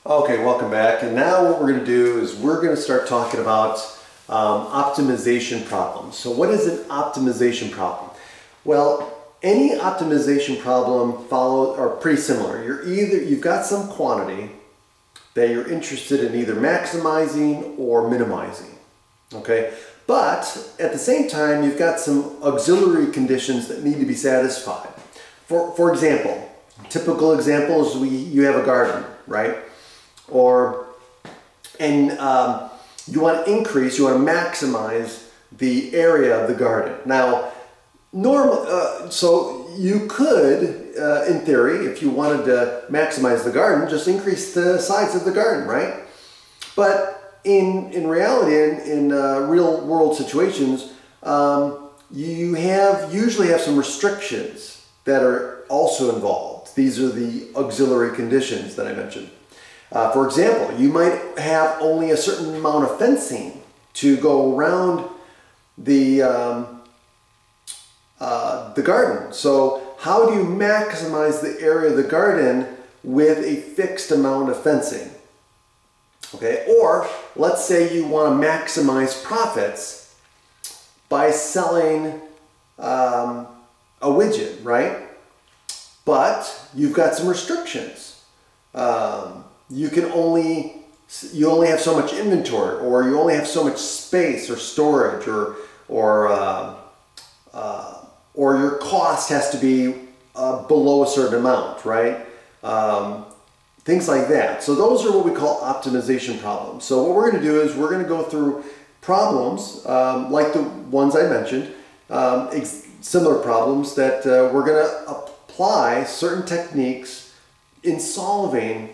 Okay, welcome back. And now what we're going to do is we're going to start talking about optimization problems. So what is an optimization problem? Well, any optimization problem are pretty similar. You've got some quantity that you're interested in either maximizing or minimizing. Okay? But at the same time, you've got some auxiliary conditions that need to be satisfied. For example, typical example is you have a garden, right? You want to maximize the area of the garden. Now, so you could, in theory, if you wanted to maximize the garden, just increase the size of the garden, right? But in reality, in real world situations, you usually have some restrictions that are also involved. These are the auxiliary conditions that I mentioned. For example, you might have only a certain amount of fencing to go around the garden. So how do you maximize the area of the garden with a fixed amount of fencing? Okay, or let's say you want to maximize profits by selling a widget, right? But you've got some restrictions. You only have so much inventory, or you only have so much space or storage, or your cost has to be below a certain amount, right? Things like that. So those are what we call optimization problems. So what we're going to do is we're going to go through problems like the ones I mentioned, similar problems that we're going to apply certain techniques in solving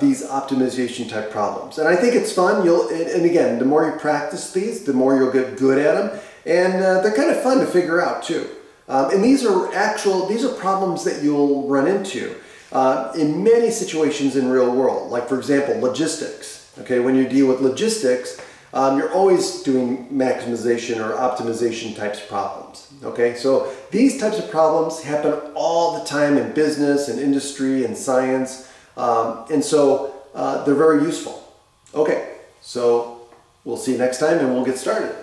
these optimization type problems. And I think it's fun. And again, the more you practice these, the more you'll get good at them. And they're kind of fun to figure out too. And these are problems that you'll run into in many situations in real world. Like for example, logistics. Okay, when you deal with logistics, you're always doing maximization or optimization types of problems. Okay, so these types of problems happen all the time in business and industry and science. And so they're very useful. Okay, so we'll see you next time and we'll get started.